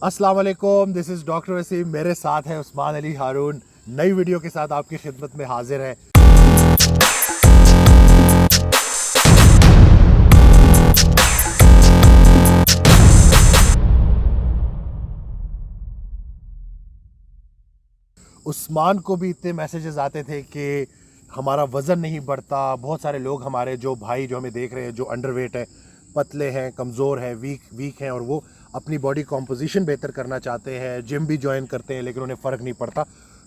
अस्सलाम वालेकुम, this is doctor Wasim. मेरे साथ है उस्मान अली हारून। नई वीडियो के साथ आपकी खिदमत में हाजिर है। उस्मान को भी इतने मैसेजेस आते थे कि हमारा वज़न नहीं बढ़ता। बहुत सारे लोग हमारे जो भाई जो हमें देख रहे हैं, जो अंडरवेट है, पतले हैं, कमज़ोर हैं, वीक हैं, और वो अपनी बॉडी कॉम्पोजिशन बेहतर करना चाहते हैं, जिम भी ज्वाइन करते हैं, लेकिन उन्हें फ़र्क नहीं पड़ता।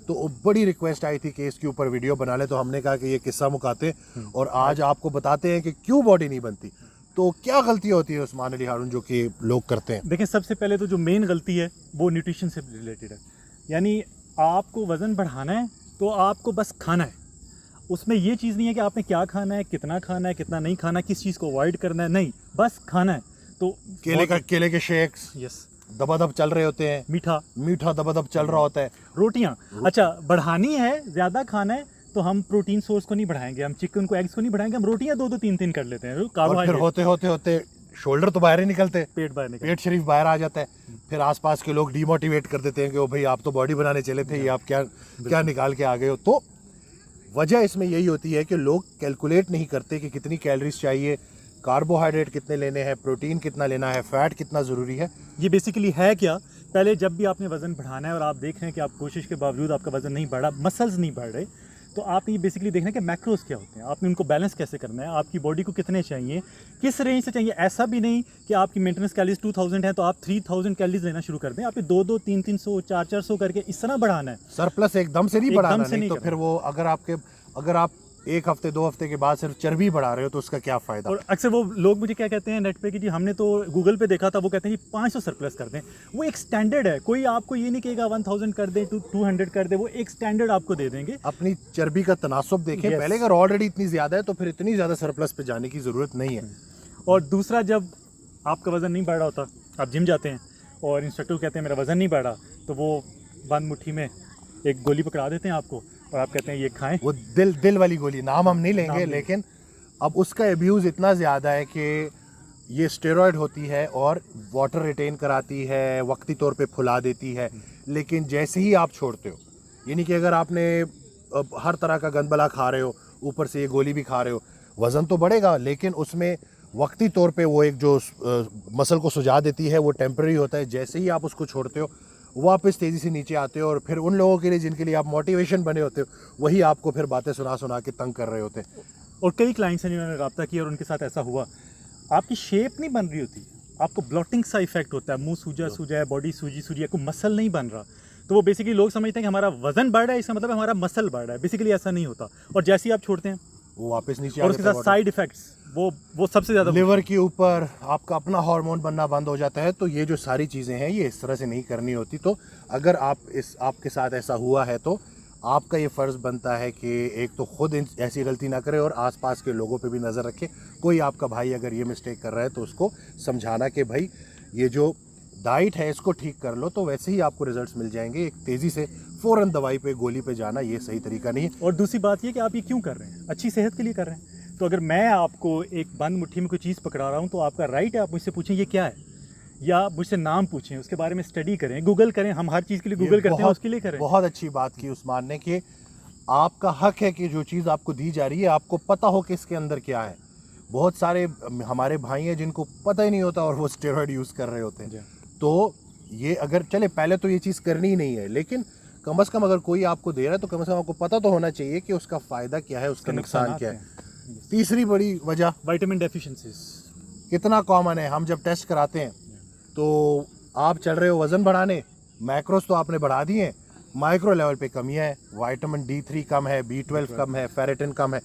तो बड़ी रिक्वेस्ट आई थी कि इसके ऊपर वीडियो बना ले, तो हमने कहा कि ये किस्सा मुकाते और आज आपको बताते हैं कि क्यों बॉडी नहीं बनती। तो क्या गलती होती है उस्मान अली हारून जो कि लोग करते हैं? देखिए, सबसे पहले तो जो मेन गलती है वो न्यूट्रिशन से रिलेटेड है। यानी आपको वज़न बढ़ाना है तो आपको बस खाना है। उसमें ये चीज़ नहीं है कि आपने क्या खाना है, कितना नहीं खाना, किस चीज़ को अवॉइड करना है, नहीं, बस खाना है। तो केले के शेक्स यस, दबादब चल रहे होते हैं, मीठा दबादब चल रहा होता है, रोटियाँ। अच्छा, बढ़ानी है, ज़्यादा खाना है तो हम प्रोटीन सोर्स को नहीं बढ़ाएंगे, हम चिकन को, एग्स को नहीं बढ़ाएंगे, हम रोटियाँ दो तीन तीन कर लेते हैं। और फिर कार्बोहाइड्रेट होते शोल्डर तो बाहर ही निकलते, पेट शरीफ बाहर आ जाता है। फिर आसपास के लोग डिमोटिवेट कर देते हैं कि ओ भाई आप तो बॉडी बनाने चले थे, ये आप क्या निकाल के आ गए हो। तो वजह इसमें यही होती है कि लोग कैलकुलेट नहीं करते कि कितनी कैलोरीज चाहिए, कार्बोहाइड्रेट कितने लेने हैं, प्रोटीन कितना लेना है, फैट कितना ज़रूरी है। ये बेसिकली है क्या? पहले जब भी आपने वज़न बढ़ाना है और आप देख रहे हैं कि आप कोशिश के बावजूद आपका वज़न नहीं बढ़ा, मसल्स नहीं बढ़ रहे, तो आपने ये बेसिकली देखना है कि मैक्रोस क्या होते हैं, आपने उनको बैलेंस कैसे करना है, आपकी बॉडी को कितने चाहिए, किस रेंज से चाहिए। ऐसा भी नहीं कि आपकी मेंटेनेंस कैलोरीज 2000 है तो आप 3000 कैलोरीज लेना शुरू कर दें। आपने 2-2, 300, 400 करके इस तरह बढ़ाना है। सरप्लस एकदम से नहीं बढ़ाना, नहीं तो करना। फिर वो अगर आप एक हफ्ते 2 हफ्ते के बाद सिर्फ चर्बी बढ़ा रहे हो तो उसका क्या फ़ायदा। और अक्सर वो लोग मुझे क्या कहते हैं नेट पे कि जी हमने तो गूगल पे देखा था, वो कहते हैं जी 500 सरप्लस कर दें। वो एक स्टैंडर्ड है, कोई आपको ये नहीं कहेगा 1000 कर दे, 200 कर दे, वो एक स्टैंडर्ड आपको दे देंगे। अपनी चर्बी का तनासुब देखें पहले। अगर ऑलरेडी इतनी ज़्यादा है तो फिर इतनी ज़्यादा सरप्लस पे जाने की ज़रूरत नहीं है। और दूसरा, जब आपका वज़न नहीं बढ़ रहा होता, आप जिम जाते हैं और इंस्ट्रक्टर कहते हैं मेरा वज़न नहीं बढ़ा, तो वो बंद मुट्ठी में एक गोली पकड़ा देते हैं आपको और आप कहते हैं ये खाएं। वो दिल वाली गोली, नाम हम नहीं लेंगे, लेकिन अब उसका एब्यूज़ इतना ज़्यादा है कि ये स्टेरॉयड होती है और वाटर रिटेन कराती है, वक्ती तौर पे फुला देती है। लेकिन जैसे ही आप छोड़ते हो, यानी कि अगर आपने हर तरह का गंदबला खा रहे हो, ऊपर से ये गोली भी खा रहे हो, वज़न तो बढ़ेगा, लेकिन उसमें वक्ती तौर पे वो एक जो मसल को सुझा देती है वो टेम्परेरी होता है। जैसे ही आप उसको छोड़ते हो वापस तेज़ी से नीचे आते हो, और फिर उन लोगों के लिए जिनके लिए आप मोटिवेशन बने होते हो, वही आपको फिर बातें सुना के तंग कर रहे होते हैं। और कई क्लाइंट्स हैं जिन्होंने रब्ता किया और उनके साथ ऐसा हुआ, आपकी शेप नहीं बन रही होती, आपको ब्लॉटिंग सा इफेक्ट होता है, मुंह सूजा है, बॉडी सूजी है, कोई मसल नहीं बन रहा। तो वो बेसिकली लोग समझते हैं कि हमारा वजन बढ़ रहा है, इसका मतलब हमारा मसल बढ़ रहा है। बेसिकली ऐसा नहीं होता। और जैसे ही आप छोड़ते हैं वो वापस नीचे और उसके साथ साइड इफेक्ट्स, वो सबसे ज़्यादा, लिवर के ऊपर आपका अपना हार्मोन बनना बंद हो जाता है। तो ये जो सारी चीज़ें हैं ये इस तरह से नहीं करनी होती। तो अगर आपके साथ ऐसा हुआ है तो आपका ये फ़र्ज़ बनता है कि एक तो खुद ऐसी गलती ना करे और आसपास के लोगों पे भी नज़र रखें। कोई आपका भाई अगर ये मिस्टेक कर रहा है तो उसको समझाना कि भाई ये जो डाइट है इसको ठीक कर लो, तो वैसे ही आपको रिजल्ट्स मिल जाएंगे। एक तेज़ी से फ़ौरन दवाई पे, गोली पे जाना ये सही तरीका नहीं है। और दूसरी बात ये कि आप ये क्यों कर रहे हैं, अच्छी सेहत के लिए कर रहे हैं। तो अगर मैं आपको एक बंद मुट्ठी में कोई चीज़ पकड़ा रहा हूँ तो आपका राइट है, आप मुझसे पूछें ये क्या है, या मुझसे नाम पूछें, उसके बारे में स्टडी करें, गूगल करें। हम हर चीज़ के लिए गूगल करते हैं, उसके लिए करें। बहुत अच्छी बात की उस्मान ने कि आपका हक है कि जो चीज़ आपको दी जा रही है आपको पता हो कि इसके अंदर क्या है। बहुत सारे हमारे भाई हैं जिनको पता ही नहीं होता और वो स्टेरॉयड यूज़ कर रहे होते हैं। तो ये अगर चले, पहले तो ये चीज़ करनी ही नहीं है, लेकिन कम से कम अगर कोई आपको दे रहा है तो कम से कम आपको पता तो होना चाहिए कि उसका फ़ायदा क्या है, उसका नुकसान क्या है। तीसरी बड़ी वजह विटामिन डेफिशिएंसीज। कितना कॉमन है, हम जब टेस्ट कराते हैं तो आप चल रहे हो वज़न बढ़ाने, मैक्रोस तो आपने बढ़ा दिए हैं, माइक्रो लेवल पे कमियाँ है, विटामिन D3 कम है, B12 कम है, फेरेटिन कम है।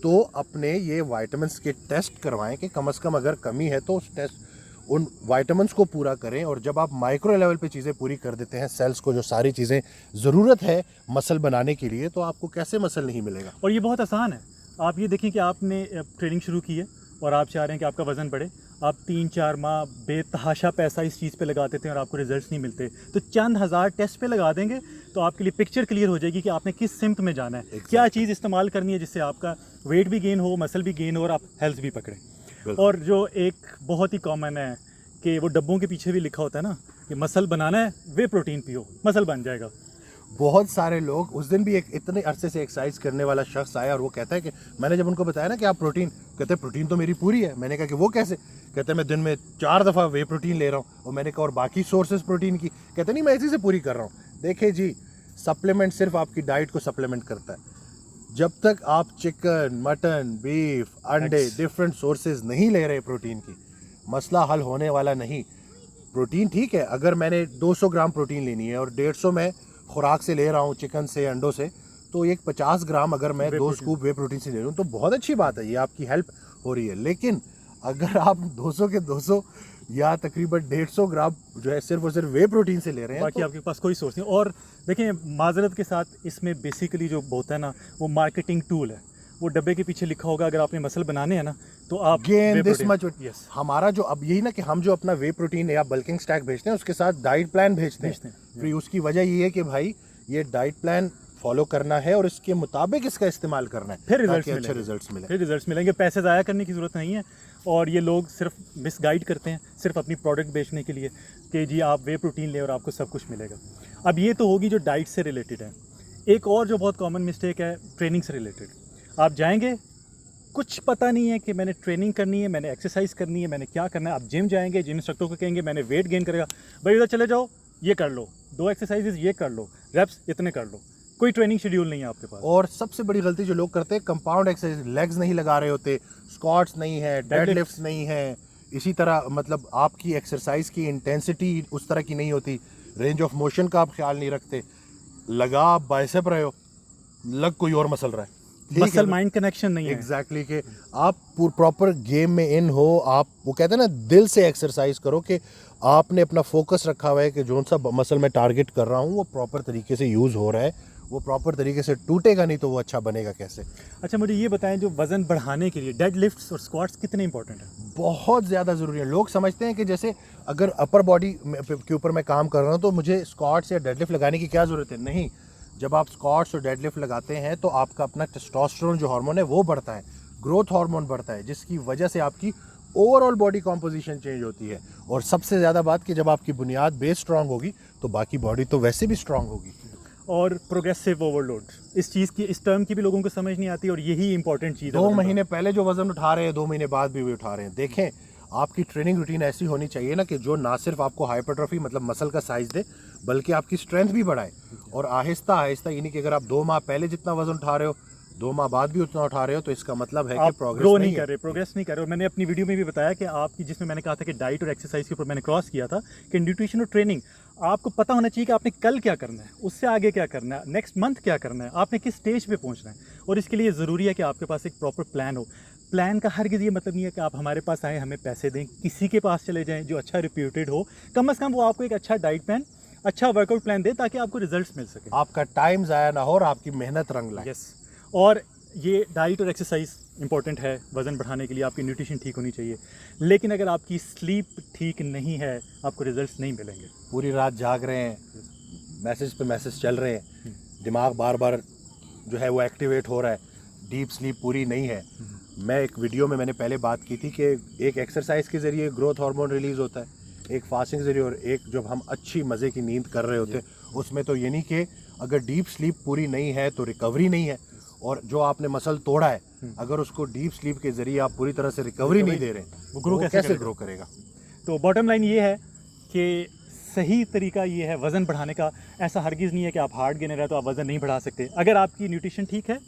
तो अपने ये विटामिन्स के टेस्ट करवाएं कि कम से कम अगर कमी है तो उस टेस्ट उन विटामिन्स को पूरा करें। और जब आप माइक्रो लेवल पे चीज़ें पूरी कर देते हैं, सेल्स को जो सारी चीज़ें ज़रूरत है मसल बनाने के लिए, तो आपको कैसे मसल नहीं मिलेगा। और ये बहुत आसान है। आप ये देखें कि आपने ट्रेनिंग शुरू की है और आप चाह रहे हैं कि आपका वज़न बढ़े, आप 3-4 माह बेतहाशा पैसा इस चीज़ पे लगा देते हैं और आपको रिजल्ट्स नहीं मिलते, तो चंद हज़ार टेस्ट पे लगा देंगे तो आपके लिए पिक्चर क्लियर हो जाएगी कि आपने किस सिम्त में जाना है, क्या चीज़ इस्तेमाल करनी है जिससे आपका वेट भी गेन हो, मसल भी गेन हो और आप हेल्थ भी पकड़ें। और जो एक बहुत ही कॉमन है कि वो डब्बों के पीछे भी लिखा होता है ना कि मसल बनाना है, वे प्रोटीन पियो, मसल बन जाएगा। बहुत सारे लोग, उस दिन भी एक इतने अरसे से एक्सरसाइज करने वाला शख्स आया और वो कहता है कि मैंने जब उनको बताया ना कि आप प्रोटीन, कहते हैं प्रोटीन तो मेरी पूरी है। मैंने कहा कि वो कैसे? कहते हैं मैं दिन में 4 दफ़ा वे प्रोटीन ले रहा हूँ। और मैंने कहा और बाकी सोर्सेज प्रोटीन की? कहते नहीं मैं इसी से पूरी कर रहा हूँ। देखिए जी, सप्लीमेंट सिर्फ आपकी डाइट को सप्लीमेंट करता है। जब तक आप चिकन, मटन, बीफ, अंडे, डिफरेंट सोर्सेज नहीं ले रहे प्रोटीन की, मसला हल होने वाला नहीं। प्रोटीन ठीक है, अगर मैंने 200 ग्राम प्रोटीन लेनी है और 150 मैं खुराक से ले रहा हूँ, चिकन से, अंडों से, तो एक 50 ग्राम अगर मैं 2 स्कूप वे प्रोटीन से ले रहा हूँ तो बहुत अच्छी बात है, ये आपकी हेल्प हो रही है। लेकिन अगर आप 200 के 200 या तकरीबन 150 ग्राम जो है सिर्फ और सिर्फ वे प्रोटीन से ले रहे हैं, बाकी तो आपके पास कोई सोर्स नहीं। और देखिए, माजरत के साथ इसमें बेसिकली जो होता है ना, वो मार्केटिंग टूल है। वो डब्बे के पीछे लिखा होगा अगर आपने मसल बनाने हैं ना तो आप gain whey this protein- much. Yes, हमारा जो अब यही ना कि हम जो अपना वे प्रोटीन या बल्किंग स्टैक भेजते हैं उसके साथ डाइट प्लान भेजते हैं। फिर उसकी वजह ये है कि भाई ये डाइट प्लान फॉलो करना है और इसके मुताबिक इसका इस्तेमाल करना है, फिर ताकि रिजल्ट्स अच्छे मिलेंगे। रिजल्ट्स मिले। फिर रिजल्ट्स मिलेंगे, पैसे ज़ाया करने की ज़रूरत नहीं है। और ये लोग सिर्फ मिसगाइड करते हैं सिर्फ अपनी प्रोडक्ट बेचने के लिए कि जी आप वे प्रोटीन लें और आपको सब कुछ मिलेगा। अब ये तो होगी जो डाइट से रिलेटेड है। एक और जो बहुत कॉमन मिस्टेक है ट्रेनिंग से रिलेटेड। आप जाएंगे, कुछ पता नहीं है कि मैंने ट्रेनिंग करनी है, मैंने एक्सरसाइज करनी है, मैंने क्या करना है। आप जिम जाएंगे, जिम इंस्ट्रक्टर को कहेंगे मैंने वेट गेन करेगा, भाई उधर चले जाओ, ये कर लो, 2 एक्सरसाइजेज ये कर लो, रेप्स इतने कर लो। कोई ट्रेनिंग शेड्यूल नहीं है आपके पास। और सबसे बड़ी गलती जो लोग करते हैं, कंपाउंड एक्सरसाइज, लेग्स नहीं लगा रहे होते, स्क्वाट्स नहीं है, डेडलिफ्ट्स नहीं है, इसी तरह मतलब आपकी एक्सरसाइज की इंटेंसिटी उस तरह की नहीं होती, रेंज ऑफ मोशन का आप ख्याल नहीं रखते। लगा आप बाइसेप रहे हो, लग कोई और मसल रहा है, मसल माइंड कनेक्शन नहीं है। एग्जैक्टली कि आप प्रॉपर गेम में इन हो, आप वो कहते हैं ना दिल से एक्सरसाइज करो कि आपने अपना फोकस रखा हुआ है कि जो सा मसल मैं टारगेट कर रहा हूँ वो प्रॉपर तरीके से यूज़ हो रहा है, वो प्रॉपर तरीके से टूटेगा नहीं तो वो अच्छा बनेगा कैसे। अच्छा, मुझे ये बताएं, जो वज़न बढ़ाने के लिए डेड लिफ्ट्स और स्क्वाट्स कितने इंपॉर्टेंट है? बहुत ज़्यादा ज़रूरी है। लोग समझते हैं कि जैसे अगर अपर बॉडी के ऊपर मैं काम कर रहा हूँ तो मुझे स्क्वाट्स या डेडलिफ्ट लगाने की क्या ज़रूरत है? नहीं, जब आप स्क्वाट्स और डेडलिफ्ट लगाते हैं तो आपका अपना टेस्टोस्टेरोन जो हार्मोन है वो बढ़ता है, ग्रोथ हार्मोन बढ़ता है, जिसकी वजह से आपकी ओवरऑल बॉडी कॉम्पोजिशन चेंज होती है। और सबसे ज़्यादा बात कि जब आपकी बुनियाद बेस स्ट्रांग होगी तो बाकी बॉडी तो वैसे भी स्ट्रांग होगी। और प्रोग्रेसिव ओवरलोड, इस चीज़ की, इस टर्म की भी लोगों को समझ नहीं आती और यही इंपॉर्टेंट चीज़ है। 2 महीने पहले जो वज़न उठा रहे हैं 2 महीने बाद भी वो उठा रहे हैं। देखें, आपकी ट्रेनिंग रूटीन ऐसी होनी चाहिए ना कि जो ना सिर्फ आपको हाइपरट्रॉफी मतलब मसल का साइज दे, बल्कि आपकी स्ट्रेंथ भी बढ़ाए। और आहिस्ता आहिस्ता, यानी कि अगर आप 2 माह पहले जितना वजन उठा रहे हो 2 माह बाद भी उतना उठा रहे हो तो इसका मतलब है कि प्रोग्रेस ग्रो नहीं कर रहे, प्रोग्रेस नहीं कर रहे। और मैंने अपनी वीडियो में भी बताया कि आपकी, जिसमें मैंने कहा था कि डाइट और एक्सरसाइज के ऊपर मैंने क्रॉस किया था कि न्यूट्रिशन और ट्रेनिंग आपको पता होना चाहिए कि आपने कल क्या करना है, उससे आगे क्या करना है, नेक्स्ट मंथ क्या करना है, आपने किस स्टेज पे पहुंचना है। और इसके लिए ज़रूरी है कि आपके पास एक प्रॉपर प्लान हो। प्लान का हरगिज़ ये मतलब नहीं है कि आप हमारे पास आएँ, हमें पैसे दें, किसी के पास चले जाएँ जो अच्छा रिप्यूटेड हो। कम अज़ कम वो आपको एक अच्छा डाइट प्लान, अच्छा वर्कआउट प्लान दे ताकि आपको रिजल्ट्स मिल सके, आपका टाइम ज़ाया ना हो और आपकी मेहनत रंग लाए। यस। और ये डाइट और एक्सरसाइज इंपॉर्टेंट है वज़न बढ़ाने के लिए, आपकी न्यूट्रिशन ठीक होनी चाहिए। लेकिन अगर आपकी स्लीप ठीक नहीं है, आपको रिजल्ट्स नहीं मिलेंगे। पूरी रात जाग रहे हैं, मैसेज पे मैसेज चल रहे हैं, दिमाग बार बार जो है वो एक्टिवेट हो रहा है, डीप स्लीप पूरी नहीं है। मैं एक वीडियो में मैंने पहले बात की थी कि एक एक्सरसाइज के ज़रिए ग्रोथ हार्मोन रिलीज़ होता है, एक फास्टिंग के ज़रिए, और एक जब हम अच्छी मज़े की नींद कर रहे होते हैं उसमें। तो यानी कि अगर डीप स्लीप पूरी नहीं है तो रिकवरी नहीं है। और जो आपने मसल तोड़ा है, अगर उसको डीप स्लीप के ज़रिए आप पूरी तरह से रिकवरी नहीं दे रहे, वो ग्रो कैसे ग्रो करेगा? तो बॉटम लाइन ये है कि सही तरीका ये है वज़न बढ़ाने का। ऐसा हरगिज़ नहीं है कि आप हार्ड गेनर है तो आप वज़न नहीं बढ़ा सकते। अगर आपकी न्यूट्रिशन ठीक है,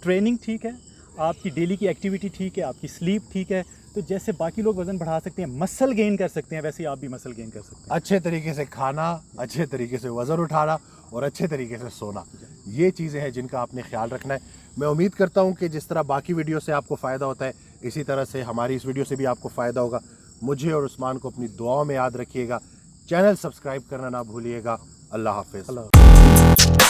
ट्रेनिंग ठीक है, आपकी डेली की एक्टिविटी ठीक है, आपकी स्लीप ठीक है, तो जैसे बाकी लोग वज़न बढ़ा सकते हैं, मसल गेन कर सकते हैं, वैसे ही आप भी मसल गेन कर सकते हैं। अच्छे तरीके से खाना, अच्छे तरीके से वज़न उठाना और अच्छे तरीके से सोना, ये चीज़ें हैं जिनका आपने ख्याल रखना है। मैं उम्मीद करता हूँ कि जिस तरह बाकी वीडियो से आपको फ़ायदा होता है, इसी तरह से हमारी इस वीडियो से भी आपको फ़ायदा होगा। मुझे और उस्मान को अपनी दुआओं में याद रखिएगा। चैनल सब्सक्राइब करना ना भूलिएगा। अल्लाह हाफ़िज़।